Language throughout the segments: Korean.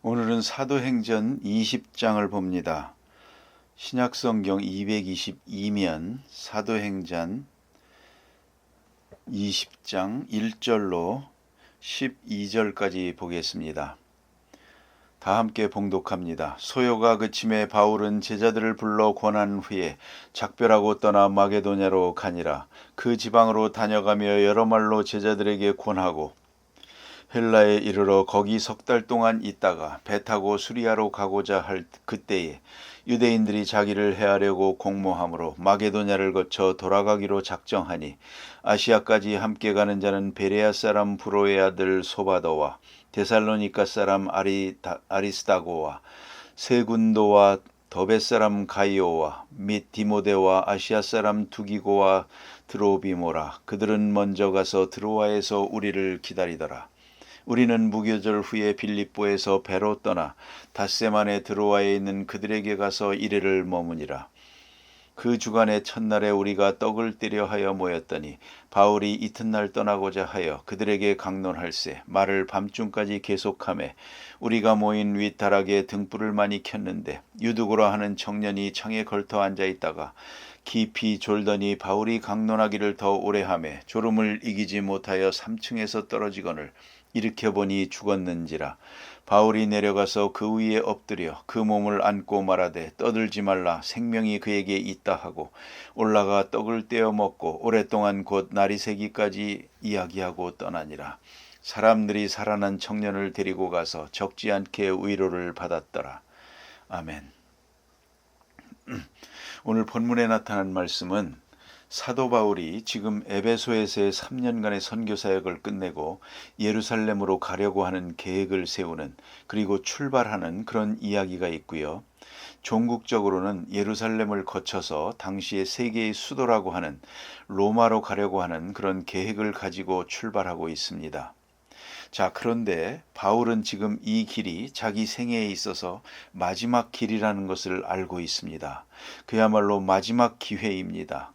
오늘은 사도행전 20장을 봅니다. 신약성경 222면 사도행전 20장 1절로 12절까지 보겠습니다. 다 함께 봉독합니다. 소요가 그침에 바울은 제자들을 불러 권한 후에 작별하고 떠나 마게도냐로 가니라. 그 지방으로 다녀가며 여러 말로 제자들에게 권하고 헬라에 이르러 거기 석 달 동안 있다가 배 타고 수리아로 가고자 할 그때에 유대인들이 자기를 해하려고 공모함으로 마게도냐를 거쳐 돌아가기로 작정하니 아시아까지 함께 가는 자는 베레아 사람 브로의 아들 소바더와 데살로니가 사람 아리스다고와 세군도와 더베 사람 가이오와 및 디모데와 아시아 사람 두기고와 드로비모라. 그들은 먼저 가서 드로아에서 우리를 기다리더라. 우리는 무교절 후에 빌립보에서 배로 떠나 닷새 만에 드로아에 있는 그들에게 가서 이레를 머무니라. 그 주간의 첫날에 우리가 떡을 떼려 하여 모였더니 바울이 이튿날 떠나고자 하여 그들에게 강론할세 말을 밤중까지 계속하매 우리가 모인 윗다락에 등불을 많이 켰는데 유두고라 하는 청년이 창에 걸터 앉아있다가 깊이 졸더니 바울이 강론하기를 더 오래 하매 졸음을 이기지 못하여 3층에서 떨어지거늘 일으켜보니 죽었는지라. 바울이 내려가서 그 위에 엎드려 그 몸을 안고 말하되 떠들지 말라 생명이 그에게 있다 하고 올라가 떡을 떼어 먹고 오랫동안 곧 날이 새기까지 이야기하고 떠나니라. 사람들이 살아난 청년을 데리고 가서 적지 않게 위로를 받았더라. 아멘. 오늘 본문에 나타난 말씀은 사도 바울이 지금 에베소에서의 3년간의 선교 사역을 끝내고 예루살렘으로 가려고 하는 계획을 세우는 그리고 출발하는 그런 이야기가 있고요. 종국적으로는 예루살렘을 거쳐서 당시의 세계의 수도라고 하는 로마로 가려고 하는 그런 계획을 가지고 출발하고 있습니다. 자, 그런데 바울은 지금 이 길이 자기 생애에 있어서 마지막 길이라는 것을 알고 있습니다. 그야말로 마지막 기회입니다.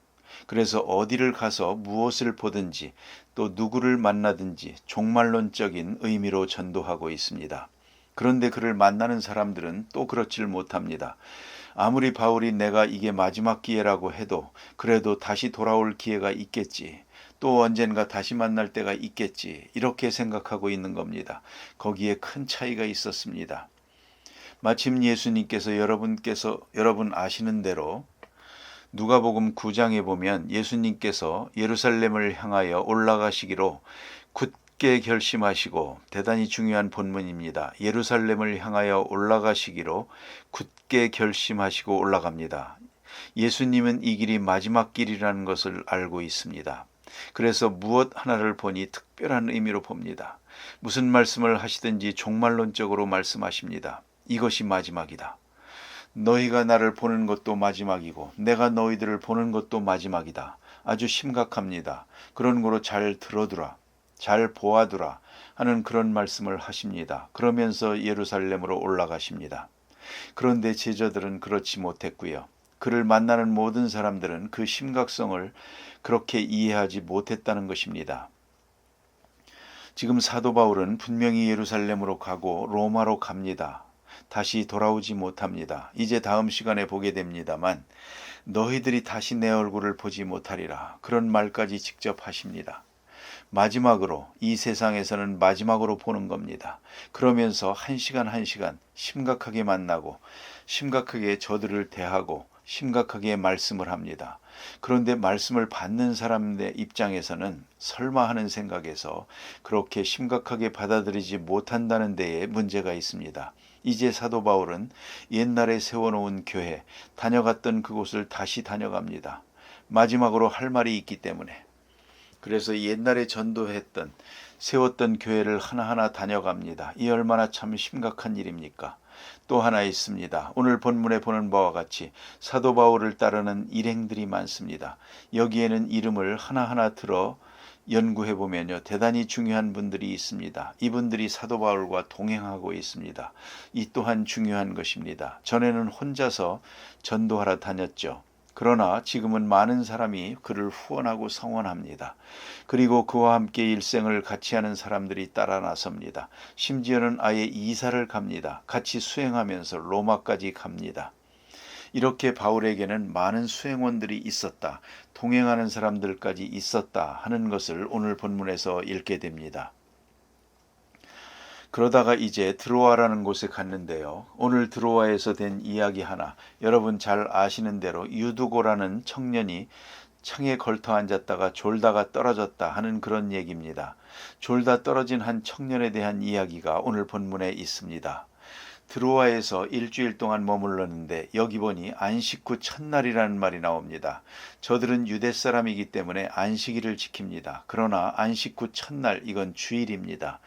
그래서 어디를 가서 무엇을 보든지 또 누구를 만나든지 종말론적인 의미로 전도하고 있습니다. 그런데 그를 만나는 사람들은 또 그렇지를 못합니다. 아무리 바울이 내가 이게 마지막 기회라고 해도 그래도 다시 돌아올 기회가 있겠지. 또 언젠가 다시 만날 때가 있겠지. 이렇게 생각하고 있는 겁니다. 거기에 큰 차이가 있었습니다. 마침 예수님께서 여러분 아시는 대로 누가복음 9장에 보면 예수님께서 예루살렘을 향하여 올라가시기로 굳게 결심하시고 대단히 중요한 본문입니다. 예루살렘을 향하여 올라가시기로 굳게 결심하시고 올라갑니다. 예수님은 이 길이 마지막 길이라는 것을 알고 있습니다. 그래서 무엇 하나를 보니 특별한 의미로 봅니다. 무슨 말씀을 하시든지 종말론적으로 말씀하십니다. 이것이 마지막이다. 너희가 나를 보는 것도 마지막이고 내가 너희들을 보는 것도 마지막이다. 아주 심각합니다. 그런 거로 잘 들어두라. 잘 보아두라 하는 그런 말씀을 하십니다. 그러면서 예루살렘으로 올라가십니다. 그런데 제자들은 그렇지 못했고요. 그를 만나는 모든 사람들은 그 심각성을 그렇게 이해하지 못했다는 것입니다. 지금 사도 바울은 분명히 예루살렘으로 가고 로마로 갑니다. 다시 돌아오지 못합니다. 이제 다음 시간에 보게 됩니다만 너희들이 다시 내 얼굴을 보지 못하리라. 그런 말까지 직접 하십니다. 마지막으로 이 세상에서는 마지막으로 보는 겁니다. 그러면서 한 시간 한 시간 심각하게 만나고 심각하게 저들을 대하고 심각하게 말씀을 합니다. 그런데 말씀을 받는 사람의 입장에서는 설마 하는 생각에서 그렇게 심각하게 받아들이지 못한다는 데에 문제가 있습니다. 이제 사도 바울은 옛날에 세워놓은 교회, 다녀갔던 그곳을 다시 다녀갑니다. 마지막으로 할 말이 있기 때문에. 그래서 옛날에 전도했던, 세웠던 교회를 하나하나 다녀갑니다. 이 얼마나 참 심각한 일입니까? 또 하나 있습니다. 오늘 본문에 보는 바와 같이 사도 바울을 따르는 일행들이 많습니다. 여기에는 이름을 하나하나 들어 연구해보면요. 대단히 중요한 분들이 있습니다. 이분들이 사도 바울과 동행하고 있습니다. 이 또한 중요한 것입니다. 전에는 혼자서 전도하러 다녔죠. 그러나 지금은 많은 사람이 그를 후원하고 성원합니다. 그리고 그와 함께 일생을 같이 하는 사람들이 따라 나섭니다. 심지어는 아예 이사를 갑니다. 같이 수행하면서 로마까지 갑니다. 이렇게 바울에게는 많은 수행원들이 있었다, 동행하는 사람들까지 있었다 하는 것을 오늘 본문에서 읽게 됩니다. 그러다가 이제 드로아라는 곳에 갔는데요. 오늘 드로아에서 된 이야기 하나, 여러분 잘 아시는 대로 유두고라는 청년이 창에 걸터 앉았다가 졸다가 떨어졌다 하는 그런 얘기입니다. 졸다 떨어진 한 청년에 대한 이야기가 오늘 본문에 있습니다. 드로아에서 일주일 동안 머물렀는데 여기 보니 안식 후 첫날이라는 말이 나옵니다. 저들은 유대 사람이기 때문에 안식일을 지킵니다. 그러나 안식 후 첫날, 이건 주일입니다.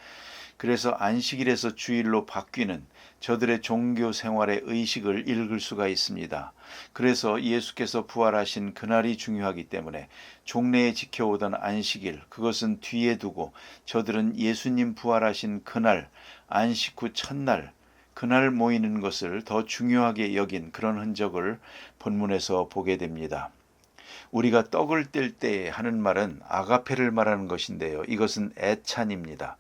그래서 안식일에서 주일로 바뀌는 저들의 종교 생활의 의식을 읽을 수가 있습니다. 그래서 예수께서 부활하신 그날이 중요하기 때문에 종래에 지켜오던 안식일, 그것은 뒤에 두고 저들은 예수님 부활하신 그날, 안식 후 첫날, 그날 모이는 것을 더 중요하게 여긴 그런 흔적을 본문에서 보게 됩니다. 우리가 떡을 뗄 때 하는 말은 아가페를 말하는 것인데요. 이것은 애찬입니다.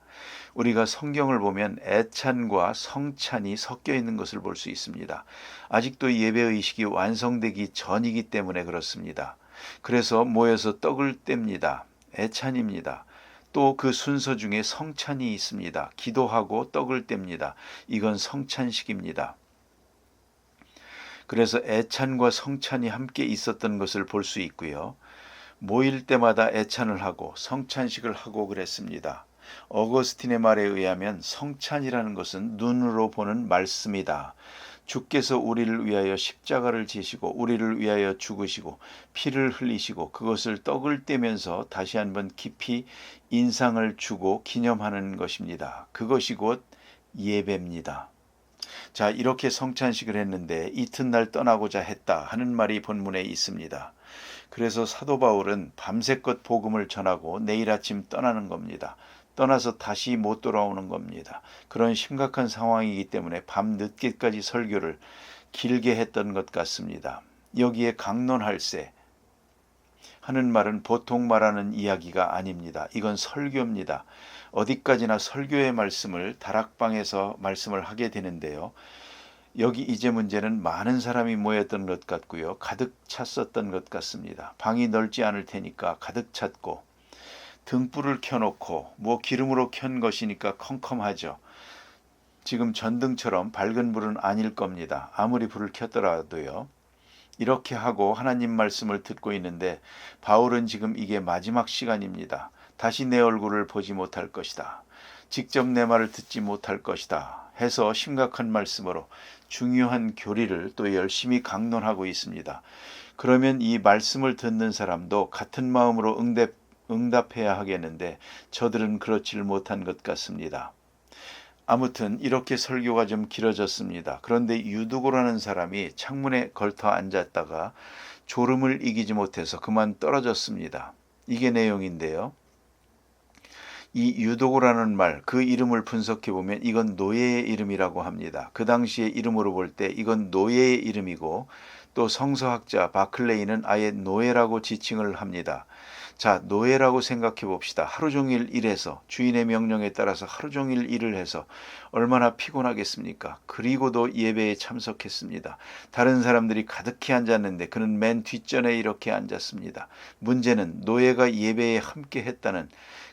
우리가 성경을 보면 애찬과 성찬이 섞여 있는 것을 볼 수 있습니다. 아직도 예배의식이 완성되기 전이기 때문에 그렇습니다. 그래서 모여서 떡을 뗍니다. 애찬입니다. 또 그 순서 중에 성찬이 있습니다. 기도하고 떡을 뗍니다. 이건 성찬식입니다. 그래서 애찬과 성찬이 함께 있었던 것을 볼 수 있고요. 모일 때마다 애찬을 하고 성찬식을 하고 그랬습니다. 어거스틴의 말에 의하면 성찬이라는 것은 눈으로 보는 말씀이다. 주께서 우리를 위하여 십자가를 지시고 우리를 위하여 죽으시고 피를 흘리시고 그것을 떡을 떼면서 다시 한번 깊이 인상을 주고 기념하는 것입니다. 그것이 곧 예배입니다. 자, 이렇게 성찬식을 했는데 이튿날 떠나고자 했다 하는 말이 본문에 있습니다. 그래서 사도 바울은 밤새껏 복음을 전하고 내일 아침 떠나는 겁니다. 떠나서 다시 못 돌아오는 겁니다. 그런 심각한 상황이기 때문에 밤 늦게까지 설교를 길게 했던 것 같습니다. 여기에 강론할세 하는 말은 보통 말하는 이야기가 아닙니다. 이건 설교입니다. 어디까지나 설교의 말씀을 다락방에서 말씀을 하게 되는데요. 여기 이제 문제는 많은 사람이 모였던 것 같고요. 가득 찼었던 것 같습니다. 방이 넓지 않을 테니까 가득 찼고 등불을 켜놓고 기름으로 켠 것이니까 컴컴하죠. 지금 전등처럼 밝은 불은 아닐 겁니다. 아무리 불을 켰더라도요. 이렇게 하고 하나님 말씀을 듣고 있는데 바울은 지금 이게 마지막 시간입니다. 다시 내 얼굴을 보지 못할 것이다. 직접 내 말을 듣지 못할 것이다. 해서 심각한 말씀으로 중요한 교리를 또 열심히 강론하고 있습니다. 그러면 이 말씀을 듣는 사람도 같은 마음으로 응답해야 하겠는데 저들은 그렇지를 못한 것 같습니다. 아무튼 이렇게 설교가 좀 길어졌습니다. 그런데 유두고라는 사람이 창문에 걸터 앉았다가 졸음을 이기지 못해서 그만 떨어졌습니다. 이게 내용인데요. 이 유도고라는 말, 그 이름을 분석해 보면 이건 노예의 이름이라고 합니다. 그 당시의 이름으로 볼 때 이건 노예의 이름이고 또 성서학자 바클레이는 아예 노예라고 지칭을 합니다. 자, 노예라고 생각해 봅시다. 하루 종일 일해서 주인의 명령에 따라서 하루 종일 일을 해서 얼마나 피곤하겠습니까? 그리고도 예배에 참석했습니다. 다른 사람들이 가득히 앉았는데 그는 맨 뒷전에 이렇게 앉았습니다. 문제는 노예가 예배에 함께 했다는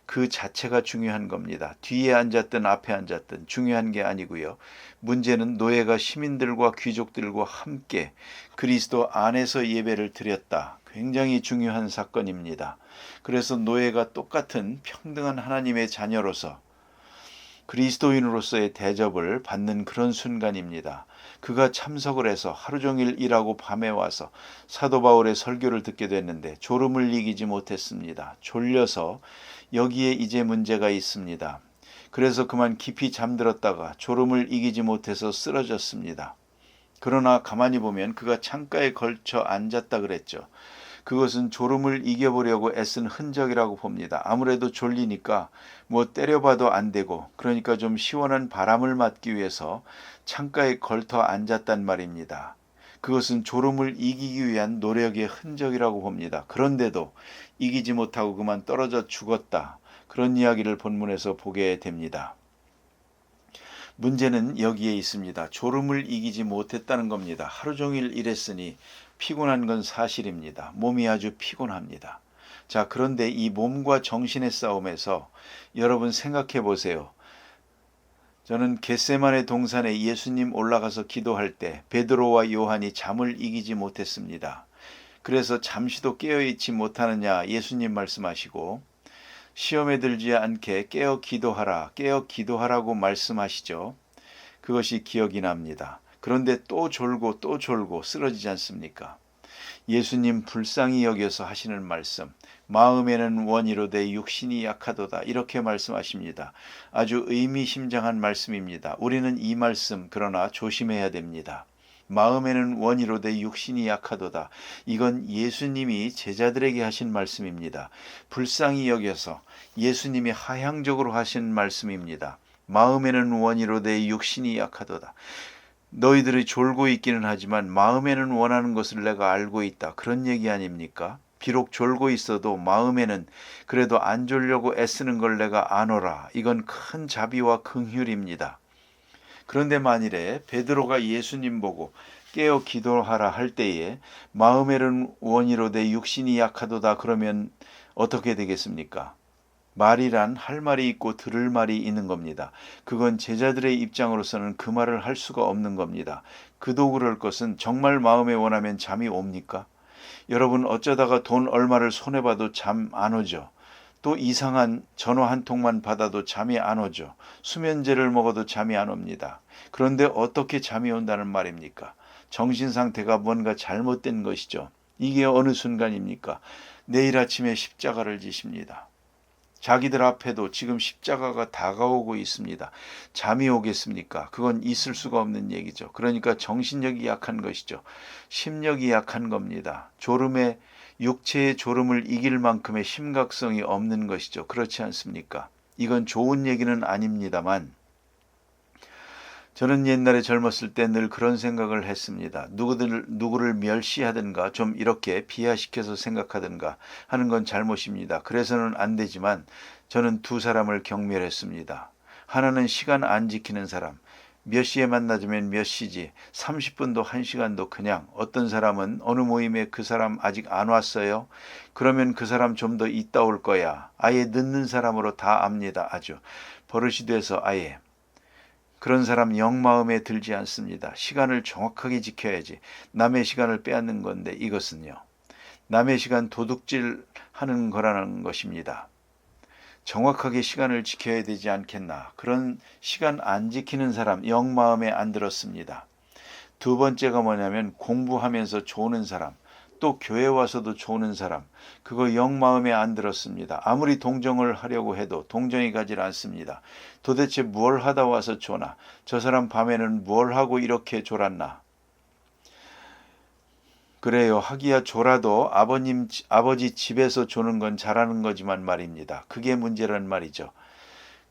그 자체가 중요한 겁니다. 뒤에 앉았든 앞에 앉았든 중요한 게 아니고요. 문제는 노예가 시민들과 귀족들과 함께 그리스도 안에서 예배를 드렸다. 굉장히 중요한 사건입니다. 그래서 노예가 똑같은 평등한 하나님의 자녀로서 그리스도인으로서의 대접을 받는 그런 순간입니다. 그가 참석을 해서 하루 종일 일하고 밤에 와서 사도 바울의 설교를 듣게 됐는데 졸음을 이기지 못했습니다. 졸려서 여기에 이제 문제가 있습니다. 그래서 그만 깊이 잠들었다가 졸음을 이기지 못해서 쓰러졌습니다. 그러나 가만히 보면 그가 창가에 걸쳐 앉았다 그랬죠. 그것은 졸음을 이겨보려고 애쓴 흔적이라고 봅니다. 아무래도 졸리니까 때려봐도 안 되고 그러니까 좀 시원한 바람을 맞기 위해서 창가에 걸터 앉았단 말입니다. 그것은 졸음을 이기기 위한 노력의 흔적이라고 봅니다. 그런데도 이기지 못하고 그만 떨어져 죽었다. 그런 이야기를 본문에서 보게 됩니다. 문제는 여기에 있습니다. 졸음을 이기지 못했다는 겁니다. 하루 종일 일했으니 피곤한 건 사실입니다. 몸이 아주 피곤합니다. 자, 그런데 이 몸과 정신의 싸움에서 여러분 생각해 보세요. 저는 겟세마네 동산에 예수님 올라가서 기도할 때 베드로와 요한이 잠을 이기지 못했습니다. 그래서 잠시도 깨어있지 못하느냐 예수님 말씀하시고 시험에 들지 않게 깨어 기도하라고 말씀하시죠. 그것이 기억이 납니다. 그런데 또 졸고 쓰러지지 않습니까? 예수님 불쌍히 여겨서 하시는 말씀, 마음에는 원이로되 육신이 약하도다, 이렇게 말씀하십니다. 아주 의미심장한 말씀입니다. 우리는 이 말씀 그러나 조심해야 됩니다. 마음에는 원이로되 육신이 약하도다. 이건 예수님이 제자들에게 하신 말씀입니다. 불쌍히 여겨서 예수님이 하향적으로 하신 말씀입니다. 마음에는 원이로되 육신이 약하도다. 너희들이 졸고 있기는 하지만 마음에는 원하는 것을 내가 알고 있다. 그런 얘기 아닙니까? 비록 졸고 있어도 마음에는 그래도 안 졸려고 애쓰는 걸 내가 아노라. 이건 큰 자비와 긍휼입니다. 그런데 만일에 베드로가 예수님 보고 깨어 기도하라 할 때에 마음에는 원이로되 육신이 약하도다 그러면 어떻게 되겠습니까? 말이란 할 말이 있고 들을 말이 있는 겁니다. 그건 제자들의 입장으로서는 그 말을 할 수가 없는 겁니다. 그도 그럴 것은 정말 마음에 원하면 잠이 옵니까? 여러분 어쩌다가 돈 얼마를 손해봐도 잠 안 오죠. 또 이상한 전화 한 통만 받아도 잠이 안 오죠. 수면제를 먹어도 잠이 안 옵니다. 그런데 어떻게 잠이 온다는 말입니까? 정신 상태가 뭔가 잘못된 것이죠. 이게 어느 순간입니까? 내일 아침에 십자가를 지십니다. 자기들 앞에도 지금 십자가가 다가오고 있습니다. 잠이 오겠습니까? 그건 있을 수가 없는 얘기죠. 그러니까 정신력이 약한 것이죠. 심력이 약한 겁니다. 육체의 졸음을 이길 만큼의 심각성이 없는 것이죠. 그렇지 않습니까? 이건 좋은 얘기는 아닙니다만 저는 옛날에 젊었을 때 늘 그런 생각을 했습니다. 누구를 멸시하든가 좀 이렇게 비하시켜서 생각하든가 하는 건 잘못입니다. 그래서는 안 되지만 저는 두 사람을 경멸했습니다. 하나는 시간 안 지키는 사람. 몇 시에 만나자면 몇 시지 30분도 1시간도 그냥 어떤 사람은 어느 모임에 그 사람 아직 안 왔어요. 그러면 그 사람 좀 더 있다 올 거야. 아예 늦는 사람으로 다 압니다. 아주 버릇이 돼서 아예. 그런 사람 영 마음에 들지 않습니다. 시간을 정확하게 지켜야지. 남의 시간을 빼앗는 건데 이것은요. 남의 시간 도둑질하는 거라는 것입니다. 정확하게 시간을 지켜야 되지 않겠나. 그런 시간 안 지키는 사람 영 마음에 안 들었습니다. 두 번째가 뭐냐면 공부하면서 조는 사람. 또 교회 와서도 조는 사람. 그거 영 마음에 안 들었습니다. 아무리 동정을 하려고 해도 동정이 가질 않습니다. 도대체 뭘 하다 와서 조나. 저 사람 밤에는 뭘 하고 이렇게 졸았나. 그래요. 하기야 졸아도 아버지 집에서 조는 건 잘하는 거지만 말입니다. 그게 문제란 말이죠.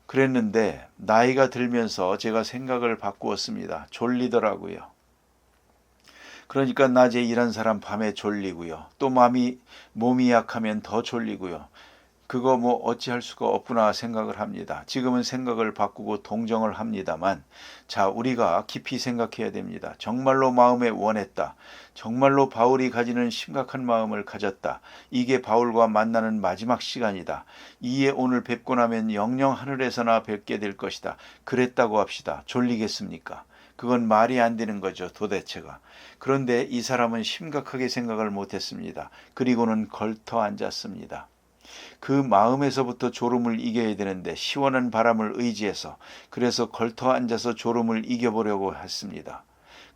그랬는데 나이가 들면서 제가 생각을 바꾸었습니다. 졸리더라고요. 그러니까 낮에 일한 사람 밤에 졸리고요. 또 몸이 약하면 더 졸리고요. 그거 뭐 어찌할 수가 없구나 생각을 합니다. 지금은 생각을 바꾸고 동정을 합니다만 자, 우리가 깊이 생각해야 됩니다. 정말로 마음에 원했다. 정말로 바울이 가지는 심각한 마음을 가졌다. 이게 바울과 만나는 마지막 시간이다. 이에 오늘 뵙고 나면 영영 하늘에서나 뵙게 될 것이다. 그랬다고 합시다. 졸리겠습니까? 그건 말이 안 되는 거죠, 도대체가. 그런데 이 사람은 심각하게 생각을 못했습니다. 그리고는 걸터 앉았습니다. 그 마음에서부터 졸음을 이겨야 되는데 시원한 바람을 의지해서 그래서 걸터 앉아서 졸음을 이겨보려고 했습니다.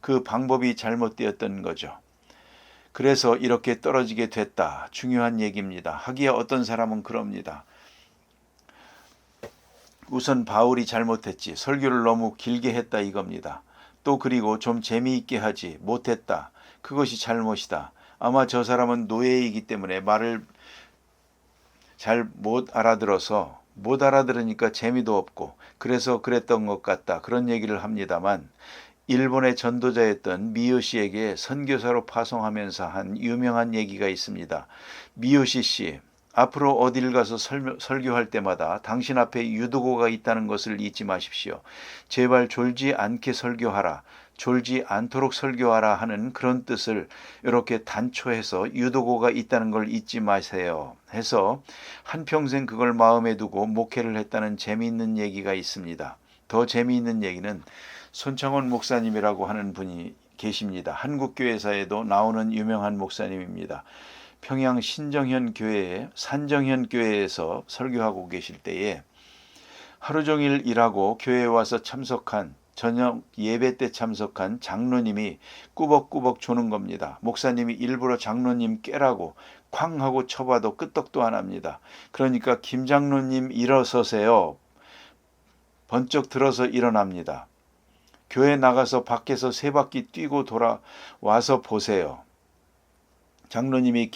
그 방법이 잘못되었던 거죠. 그래서 이렇게 떨어지게 됐다. 중요한 얘기입니다. 하기야 어떤 사람은 그럽니다. 우선 바울이 잘못했지. 설교를 너무 길게 했다 이겁니다. 또 그리고 좀 재미있게 하지 못했다. 그것이 잘못이다. 아마 저 사람은 노예이기 때문에 말을 잘 못 알아들으니까 재미도 없고 그래서 그랬던 것 같다. 그런 얘기를 합니다만 일본의 전도자였던 미요시에게 선교사로 파송하면서 한 유명한 얘기가 있습니다. 미요시 씨, 앞으로 어딜 가서 설교할 때마다 당신 앞에 유도고가 있다는 것을 잊지 마십시오. 제발 졸지 않게 설교하라. 졸지 않도록 설교하라 하는 그런 뜻을 이렇게 단초해서 유도고가 있다는 걸 잊지 마세요. 해서 한평생 그걸 마음에 두고 목회를 했다는 재미있는 얘기가 있습니다. 더 재미있는 얘기는 손창원 목사님이라고 하는 분이 계십니다. 한국교회사에도 나오는 유명한 목사님입니다. 평양 신정현 교회, 산정현 교회에서 설교하고 계실 때에 하루 종일 일하고 교회에 와서 참석한 저녁 예배 때 참석한 장로님이 꾸벅꾸벅 조는 겁니다. 목사님이 일부러 장로님 깨라고 쾅 하고 쳐봐도 끄떡도 안 합니다. 그러니까 김 장로님 일어서세요. 번쩍 들어서 일어납니다. 교회 나가서 밖에서 세 바퀴 뛰고 돌아와서 보세요. 장로님이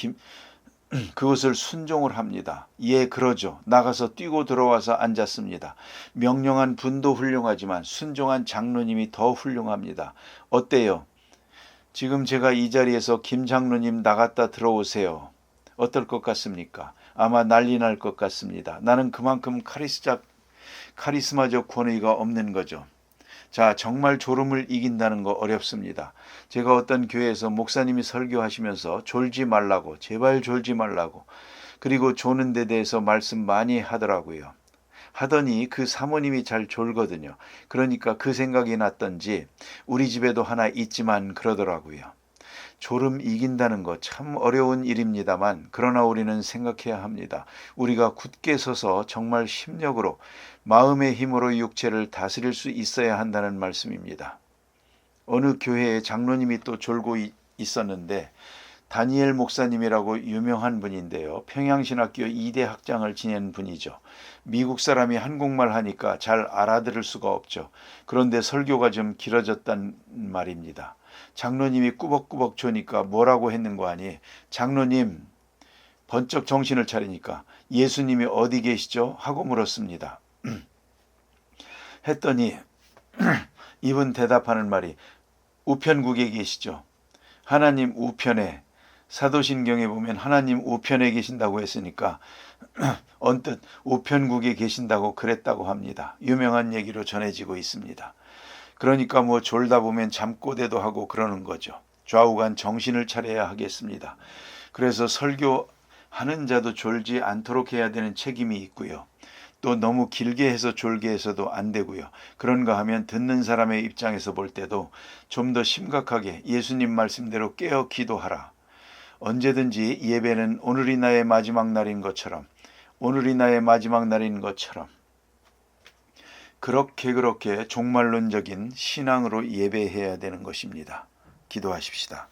그것을 순종을 합니다. 예, 그러죠. 나가서 뛰고 들어와서 앉았습니다. 명령한 분도 훌륭하지만 순종한 장로님이 더 훌륭합니다. 어때요? 지금 제가 이 자리에서 김 장로님 나갔다 들어오세요. 어떨 것 같습니까? 아마 난리 날 것 같습니다. 나는 그만큼 카리스마적 권위가 없는 거죠. 자, 정말 졸음을 이긴다는 거 어렵습니다. 제가 어떤 교회에서 목사님이 설교하시면서 졸지 말라고, 제발 졸지 말라고, 그리고 조는 데 대해서 말씀 많이 하더라고요. 하더니 그 사모님이 잘 졸거든요. 그러니까 그 생각이 났던지 우리 집에도 하나 있지만 그러더라고요. 졸음 이긴다는 거 참 어려운 일입니다만 그러나 우리는 생각해야 합니다. 우리가 굳게 서서 정말 심력으로 마음의 힘으로 육체를 다스릴 수 있어야 한다는 말씀입니다. 어느 교회에 장로님이 또 졸고 있었는데 다니엘 목사님이라고 유명한 분인데요. 평양신학교 2대 학장을 지낸 분이죠. 미국 사람이 한국말 하니까 잘 알아들을 수가 없죠. 그런데 설교가 좀 길어졌단 말입니다. 장로님이 꾸벅꾸벅 조니까 뭐라고 했는 거 아니? 장로님, 번쩍 정신을 차리니까 예수님이 어디 계시죠? 하고 물었습니다. 했더니 이분 대답하는 말이 우편국에 계시죠. 하나님 우편에, 사도신경에 보면 하나님 우편에 계신다고 했으니까 언뜻 우편국에 계신다고 그랬다고 합니다. 유명한 얘기로 전해지고 있습니다. 그러니까 뭐 졸다 보면 잠꼬대도 하고 그러는 거죠. 좌우간 정신을 차려야 하겠습니다. 그래서 설교하는 자도 졸지 않도록 해야 되는 책임이 있고요. 또 너무 길게 해서 졸게 해서도 안 되고요. 그런가 하면 듣는 사람의 입장에서 볼 때도 좀 더 심각하게 예수님 말씀대로 깨어 기도하라. 언제든지 예배는 오늘이 나의 마지막 날인 것처럼, 오늘이 나의 마지막 날인 것처럼 그렇게 종말론적인 신앙으로 예배해야 되는 것입니다. 기도하십시다.